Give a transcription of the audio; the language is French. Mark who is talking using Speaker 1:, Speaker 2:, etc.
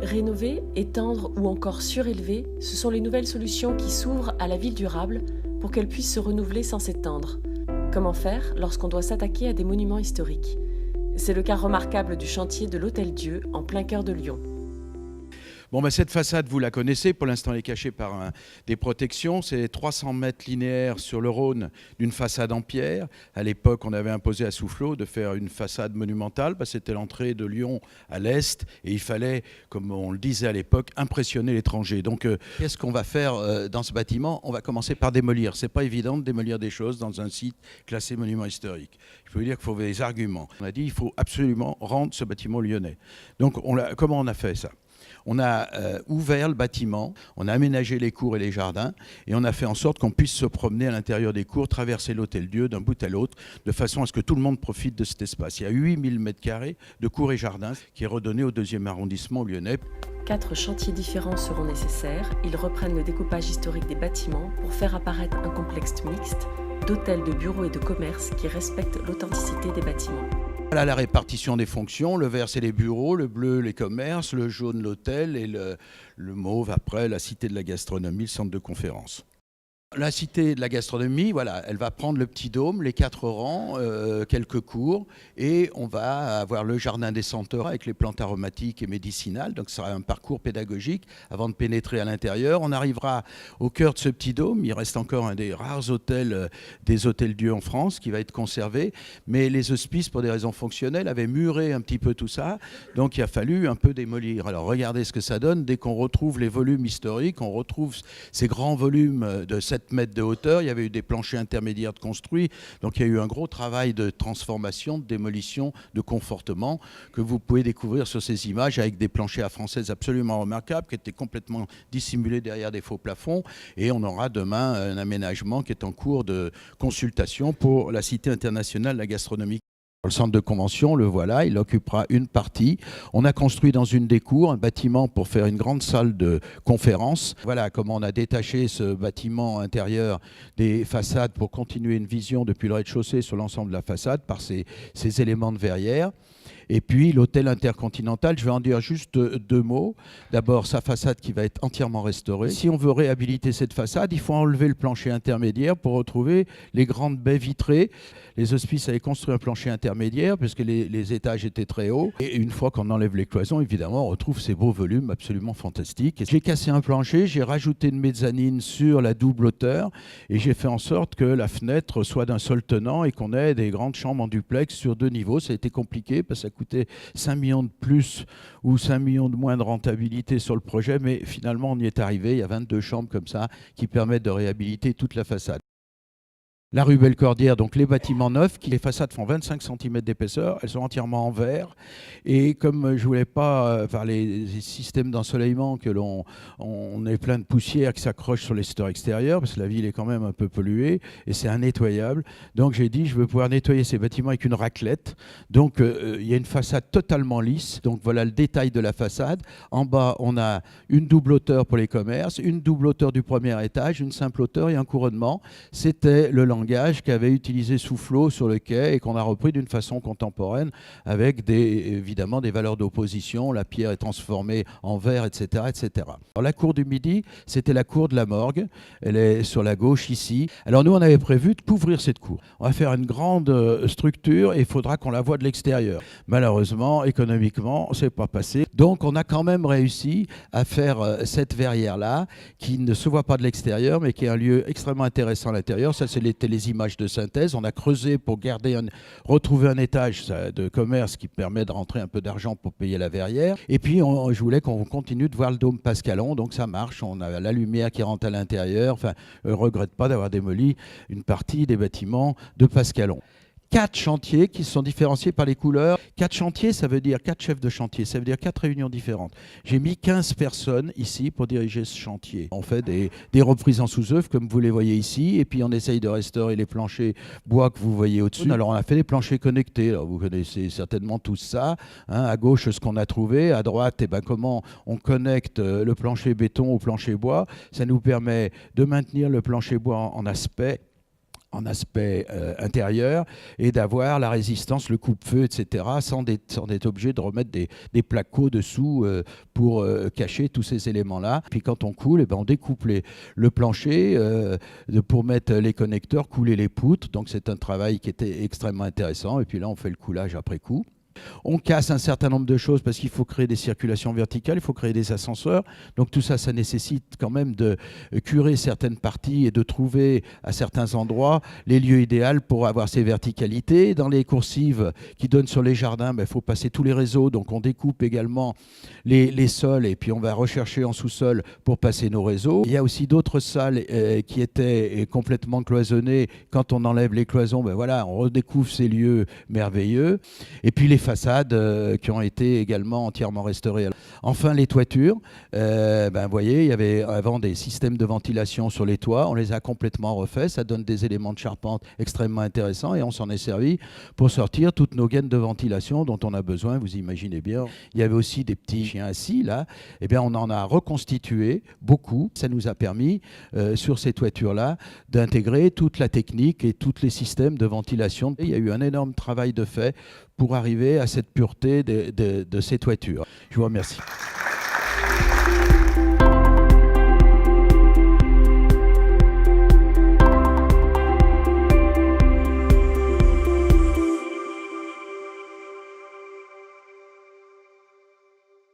Speaker 1: Rénover, étendre ou encore surélever, ce sont les nouvelles solutions qui s'ouvrent à la ville durable pour qu'elle puisse se renouveler sans s'éteindre. Comment faire lorsqu'on doit s'attaquer à des monuments historiques? C'est le cas remarquable du chantier de l'Hôtel-Dieu en plein cœur de Lyon.
Speaker 2: Bon, ben cette façade, vous la connaissez. Pour l'instant, elle est cachée par des protections. C'est 300 mètres linéaires sur le Rhône d'une façade en pierre. À l'époque, on avait imposé à Soufflot de faire une façade monumentale. C'était l'entrée de Lyon à l'est. Et il fallait, comme on le disait à l'époque, impressionner l'étranger. Donc, qu'est-ce qu'on va faire dans ce bâtiment? On va commencer par démolir. C'est pas évident de démolir des choses dans un site classé monument historique. Je peux vous dire qu'il faut des arguments. On a dit qu'il faut absolument rendre ce bâtiment lyonnais. Donc, comment on a fait ça? On a ouvert le bâtiment, on a aménagé les cours et les jardins et on a fait en sorte qu'on puisse se promener à l'intérieur des cours, traverser l'Hôtel-Dieu d'un bout à l'autre, de façon à ce que tout le monde profite de cet espace. Il y a 8000 m² de cours et jardins qui est redonné au 2e arrondissement lyonnais.
Speaker 1: 4 chantiers différents seront nécessaires. Ils reprennent le découpage historique des bâtiments pour faire apparaître un complexe mixte d'hôtels, de bureaux et de commerces qui respectent l'authenticité des bâtiments.
Speaker 2: Voilà la répartition des fonctions. Le vert, c'est les bureaux, le bleu, les commerces, le jaune, l'hôtel et le mauve, après, la cité de la gastronomie, le centre de conférence. La cité de la gastronomie, voilà, elle va prendre le petit dôme, les 4 rangs, quelques cours, et on va avoir le jardin des senteurs avec les plantes aromatiques et médicinales. Donc, ce sera un parcours pédagogique avant de pénétrer à l'intérieur. On arrivera au cœur de ce petit dôme. Il reste encore un des rares hôtels, des hôtels-dieux en France, qui va être conservé. Mais les hospices, pour des raisons fonctionnelles, avaient muré un petit peu tout ça. Donc, il a fallu un peu démolir. Alors, regardez ce que ça donne. Dès qu'on retrouve les volumes historiques, on retrouve ces grands volumes de 7 mètres de hauteur, il y avait eu des planchers intermédiaires de construits, donc il y a eu un gros travail de transformation, de démolition, de confortement que vous pouvez découvrir sur ces images avec des planchers à française absolument remarquables qui étaient complètement dissimulés derrière des faux plafonds, et on aura demain un aménagement qui est en cours de consultation pour la Cité internationale de la gastronomie. Le centre de convention, le voilà, il occupera une partie. On a construit dans une des cours un bâtiment pour faire une grande salle de conférence. Voilà comment on a détaché ce bâtiment intérieur des façades pour continuer une vision depuis le rez-de-chaussée sur l'ensemble de la façade par ces éléments de verrière. Et puis l'hôtel Intercontinental, je vais en dire juste 2 mots. D'abord, sa façade qui va être entièrement restaurée. Si on veut réhabiliter cette façade, il faut enlever le plancher intermédiaire pour retrouver les grandes baies vitrées. Les hospices avaient construit un plancher intermédiaire puisque les étages étaient très hauts. Et une fois qu'on enlève les cloisons, évidemment, on retrouve ces beaux volumes absolument fantastiques. J'ai cassé un plancher, j'ai rajouté une mezzanine sur la double hauteur et j'ai fait en sorte que la fenêtre soit d'un seul tenant et qu'on ait des grandes chambres en duplex sur 2 niveaux. Ça a été compliqué parce que ça coûtait 5 millions de plus ou 5 millions de moins de rentabilité sur le projet, mais finalement on y est arrivé. Il y a 22 chambres comme ça qui permettent de réhabiliter toute la façade. La rue Bellecordière, donc les bâtiments neufs, les façades font 25 cm d'épaisseur, elles sont entièrement en verre. Et comme je ne voulais pas, par les systèmes d'ensoleillement, que on ait plein de poussière qui s'accroche sur les stores extérieurs, parce que la ville est quand même un peu polluée, et c'est innettoyable. Donc j'ai dit, je veux pouvoir nettoyer ces bâtiments avec une raclette. Donc il y a une façade totalement lisse. Donc voilà le détail de la façade. En bas, on a une double hauteur pour les commerces, une double hauteur du premier étage, une simple hauteur et un couronnement. C'était le langage qu'avait utilisé Soufflot sur le quai et qu'on a repris d'une façon contemporaine avec évidemment des valeurs d'opposition. La pierre est transformée en verre, etc., etc. Alors, la cour du Midi, c'était la cour de la morgue. Elle est sur la gauche ici. Alors nous, on avait prévu de couvrir cette cour. On va faire une grande structure et il faudra qu'on la voie de l'extérieur. Malheureusement, économiquement, c'est pas passé. Donc on a quand même réussi à faire cette verrière-là qui ne se voit pas de l'extérieur mais qui est un lieu extrêmement intéressant à l'intérieur. Ça, c'était les images de synthèse. On a creusé pour retrouver un étage de commerce qui permet de rentrer un peu d'argent pour payer la verrière. Et puis, je voulais qu'on continue de voir le dôme Pascalon. Donc, ça marche. On a la lumière qui rentre à l'intérieur. Enfin, je ne regrette pas d'avoir démoli une partie des bâtiments de Pascalon. 4 chantiers qui sont différenciés par les couleurs. 4 chantiers, ça veut dire 4 chefs de chantier, ça veut dire 4 réunions différentes. J'ai mis 15 personnes ici pour diriger ce chantier. On fait des reprises en sous-œuvre, comme vous les voyez ici, et puis on essaye de restaurer les planchers bois que vous voyez au-dessus. Alors on a fait des planchers connectés, alors, vous connaissez certainement tous ça. Hein, à gauche, ce qu'on a trouvé, à droite, comment on connecte le plancher béton au plancher bois. Ça nous permet de maintenir le plancher bois en aspect en aspect intérieur et d'avoir la résistance, le coupe-feu, etc., sans être obligé de remettre des plaqueaux dessous pour cacher tous ces éléments-là. Puis quand on coule, on découpe le plancher pour mettre les connecteurs, couler les poutres. Donc c'est un travail qui était extrêmement intéressant. Et puis là, on fait le coulage après coup. On casse un certain nombre de choses parce qu'il faut créer des circulations verticales, il faut créer des ascenseurs. Donc tout ça, ça nécessite quand même de curer certaines parties et de trouver à certains endroits les lieux idéaux pour avoir ces verticalités. Dans les coursives qui donnent sur les jardins, il faut passer tous les réseaux. Donc on découpe également les sols et puis on va rechercher en sous-sol pour passer nos réseaux. Il y a aussi d'autres salles qui étaient complètement cloisonnées. Quand on enlève les cloisons, voilà, on redécouvre ces lieux merveilleux. Et puis les façades qui ont été également entièrement restaurées. Enfin, les toitures. Vous voyez, il y avait avant des systèmes de ventilation sur les toits. On les a complètement refaits. Ça donne des éléments de charpente extrêmement intéressants et on s'en est servi pour sortir toutes nos gaines de ventilation dont on a besoin. Vous imaginez bien. Il y avait aussi des petits chiens assis là. On en a reconstitué beaucoup. Ça nous a permis, sur ces toitures-là, d'intégrer toute la technique et tous les systèmes de ventilation. Il y a eu un énorme travail de fait pour arriver à cette pureté de ces toitures. Je vous remercie.